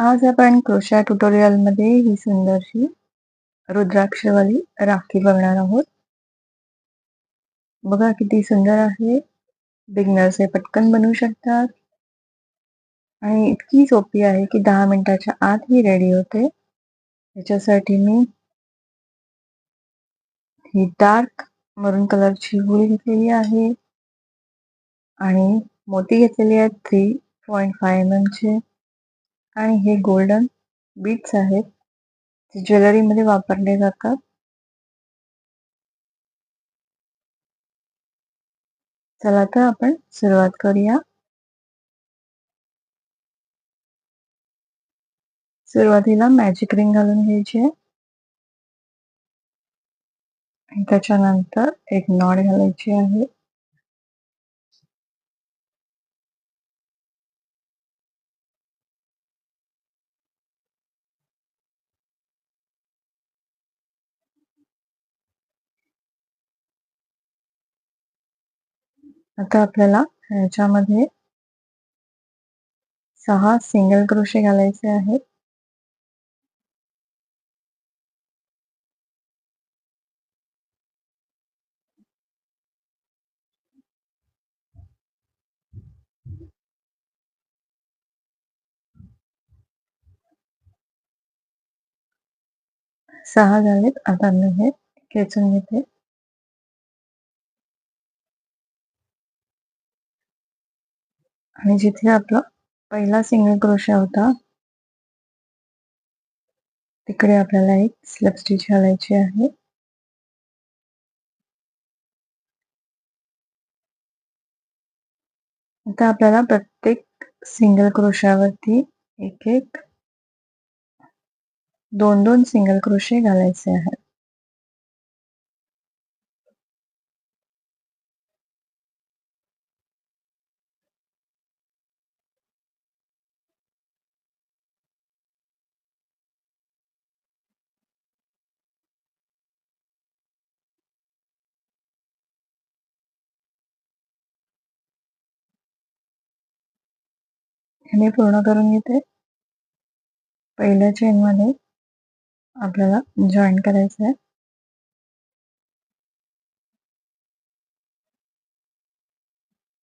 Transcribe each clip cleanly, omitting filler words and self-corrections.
आज आपण क्रोशा ट्युटोरियलमध्ये ही सुंदरशी रुद्राक्षवाली राखी बघणार आहोत. बघा किती सुंदर आहे. बिगनर्स हे पटकन बनवू शकतात आणि इतकी सोपी आहे की 10 मिनिटाच्या आत ही रेडी होते. त्याच्यासाठी मी ही डार्क मरून कलरची वूल घेतलेली आहे आणि मोती घेतलेली आहेत 3.5 mm चे आणि हे गोल्डन बीड्स आहेत जे ज्वेलरीमध्ये वापरले जातात. चला तर आपण सुरुवात करूया. सुरुवातीला मॅजिक रिंग घालून घ्यायची आहे आणि त्याच्यानंतर एक नॉट घालायची आहे. आता आपल्याला ह्याच्यामध्ये 6 सिंगल क्रोशे घालायचे आहेत. सहा झालेत. आता मी हे खेचून घेते आणि जिथे आपला पहिला सिंगल क्रोशा होता तिकडे आपल्याला एक स्लिप स्टिच घालायची आहे. आता आपल्याला प्रत्येक सिंगल क्रोशावरती एक एक 2-2 सिंगल क्रोशे घालायचे आहेत. हे मी पूर्ण करून घेते. पहिल्या चेन मध्ये आपल्याला जॉईन करायचं आहे.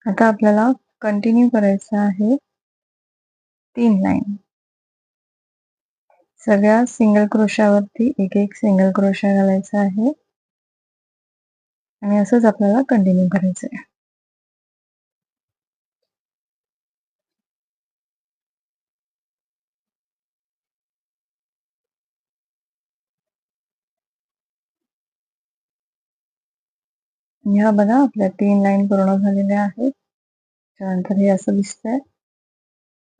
आता आपल्याला कंटिन्यू करायचं आहे 3 लाईन. सगळ्या सिंगल क्रोशावरती एक एक सिंगल क्रोशा घालायचा आहे आणि असंच आपल्याला कंटिन्यू करायचं आहे. ह्या बघा आपल्या 3 लाईन पूर्ण झालेल्या आहेत. त्यानंतर हे असं दिसतंय.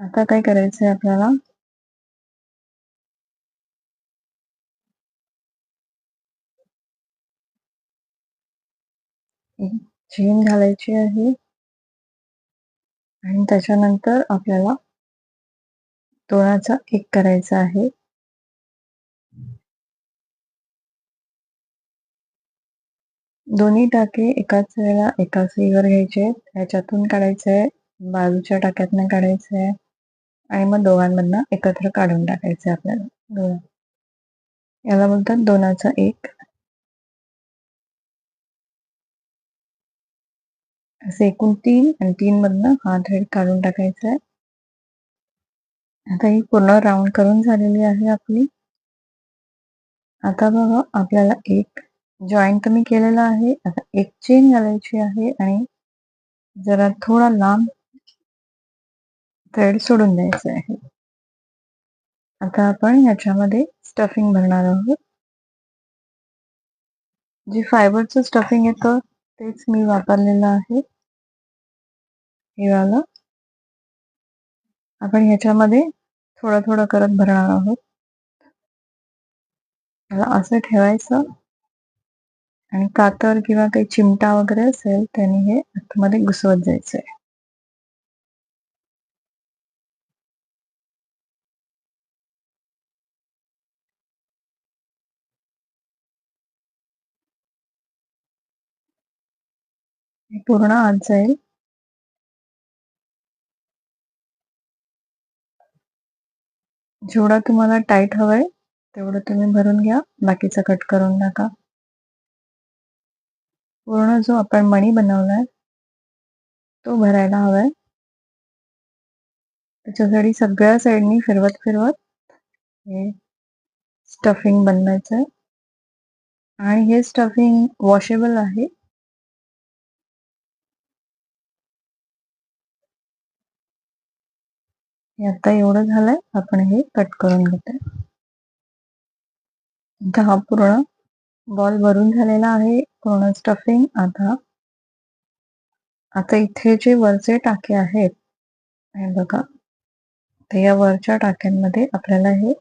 आता काय करायचंय आपल्याला, एक चेन घालायची आहे आणि त्याच्यानंतर आपल्याला 2चा 1 करायचा आहे. दोन्ही टाके एकाच वेळेला एकाच सुईवर घ्यायचे. ह्याच्यातून काढायचंय, बाजूच्या टाक्यातनं काढायचंय आणि मग दोघांमधनं एकत्र काढून टाकायचंय आपल्याला. याला बोलतात 2चा 1. असे एकूण 3 आणि 3 मधनं हा थ्रेड काढून टाकायचा आहे. आता ही पूर्ण राऊंड करून झालेली आहे आपली. आता बघा आपल्याला एक जॉईंट कमी केलेला आहे. आता एक चेन घालायची आहे आणि जरा थोडा लांब थ्रेड सोडून द्यायचा आहे. आता आपण ह्याच्यामध्ये स्टफिंग भरणार आहोत. जे फायबरचं स्टफिंग येतं तेच मी वापरलेलं आहे. हे वाला आपण ह्याच्यामध्ये थोडं थोडं करत भरणार आहोत. त्याला असं ठेवायचं आणि कातर किंवा काही चिमटा वगैरे असेल त्याने हे आतमध्ये घुसवत जायचंय. हे पूर्ण आत जाईल. जेवढा तुम्हाला टाईट हवंय तेवढं तुम्ही भरून घ्या. बाकीचं कट करून टाका. पूर्ण जो आपण मणी बनवलाय तो भरायला हवाय. त्याच्यासाठी सगळ्या साईडनी फिरवत फिरवत हे स्टफिंग बनवायचंय. आणि हे स्टफिंग वॉशेबल आहे. हे आता एवढं झालंय. आपण हे कट करून घेतोय. आता हा पूर्ण बॉल भरून झालेला आहे. पूर्ण स्टफिंग. आता इथे जे वरचे टाके आहेत हे बघा, तर या वरच्या टाक्यांमध्ये आपल्याला हे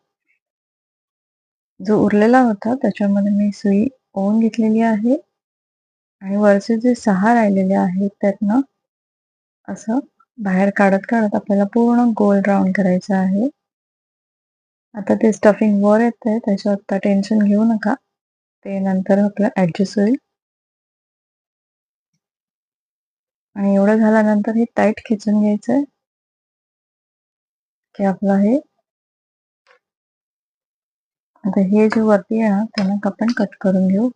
जो उरलेला होता त्याच्यामध्ये मी सुई ओवून घेतलेली आहे. आणि वरचे जे 6 राहिलेले आहेत त्यातनं असं बाहेर काढत काढत आपल्याला पूर्ण गोल राऊंड करायचं आहे. आता ते स्टफिंग वर येतंय त्याचं आता टेन्शन घेऊ नका. ते नंतर आपलं ऍडजस्ट होईल. आणि एवढं झाल्यानंतर हे टाईट खेचून घ्यायचंय की आपलं हे आता हे जे वरती आहे ना त्यांना आपण कट करून घेऊ.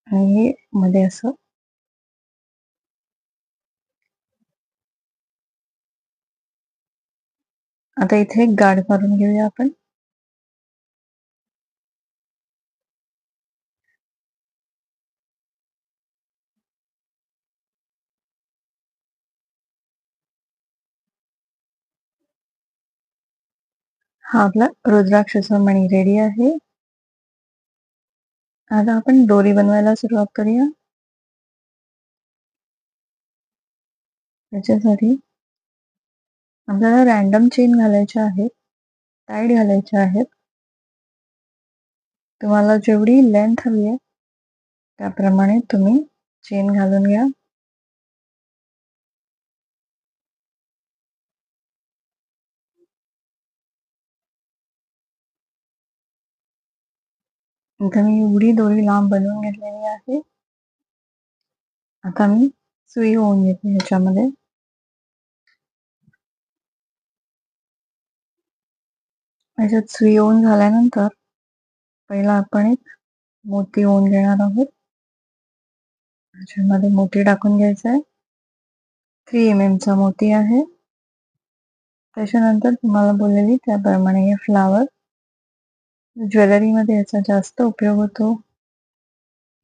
आणि हे मध्ये असं आता इथे एक गाठ मारून घेऊया आपण. हा आपला रुद्राक्षाचा मणी रेडी आहे. आता आपण दोरी बनवायला सुरुवात करूया. त्याच्यासाठी आपल्याला रॅन्डम चेन घालायच्या आहेत. टाईट घालायच्या आहेत. तुम्हाला जेवढी लेंथ हवी आहे त्याप्रमाणे तुम्ही चेन घालून घ्या. इथे मी एवढी दोरी लांब बनवून घेतलेली आहे. आता मी सुई ओवून घेते ह्याच्यामध्ये. ह्याच्यात सुई ओवून झाल्यानंतर पहिला आपण एक मोती ओवून घेणार आहोत. ह्याच्यामध्ये मोती टाकून घ्यायचा आहे. 3 mm चा मोती आहे. त्याच्यानंतर तुम्हाला बोललेली त्याप्रमाणे हे फ्लावर ज्वेलरीमध्ये याचा जास्त उपयोग होतो.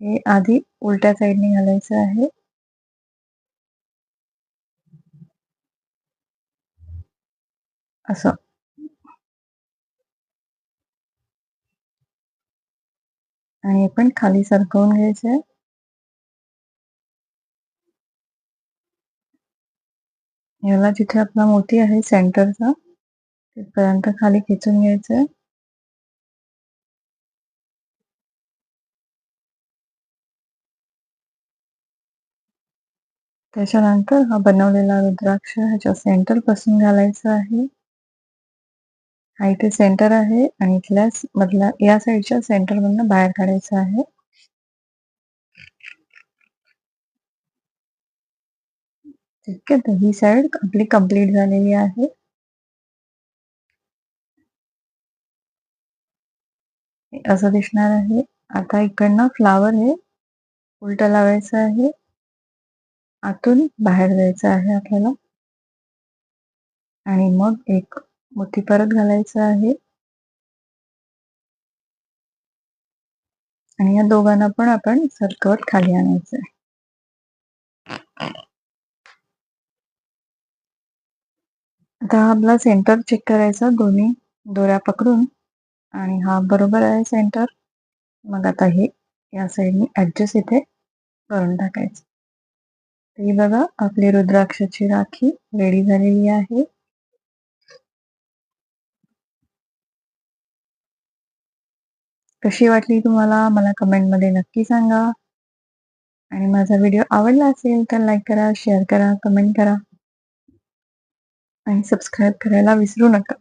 हे आधी उलट्या साईडने घालायचं आहे. असं. आणि आपण खाली सरकवून घ्यायचंय. याला जिथे आपला मोती आहे सेंटरचा तिथपर्यंत खाली खेचून घ्यायचंय. त्याच्यानंतर हा बनवलेला रुद्राक्ष ह्याच्या सेंटर पासून घालायचा आहे. हा इथे सेंटर आहे आणि इथल्या मधल्या या साईडच्या सेंटर मधनं बाहेर काढायचं आहे. ठीक आहे. तर ही साईड आपली कंप्लीट झालेली आहे. असं दिसणार आहे. आता इकडनं फ्लावर हे उलट लावायचं आहे. आतून बाहेर जायचं आहे आपल्याला. आणि मग एक मोती परत घालायचं आहे. आणि या दोघांना पण आपण सरकवत खाली आणायचं आहे. आता आपला सेंटर चेक करायचा दोन्ही दोऱ्या पकडून. आणि हा बरोबर आहे सेंटर. मग आता हे या साईडने ऍडजस्ट इथे करून टाकायचं. ही बघा आपली रुद्राक्षाची राखी रेडी झालेली आहे. कशी वाटली तुम्हाला मला कमेंटमध्ये नक्की सांगा. आणि माझा व्हिडिओ आवडला असेल तर लाईक करा, शेअर करा, कमेंट करा आणि सबस्क्राईब करायला विसरू नका.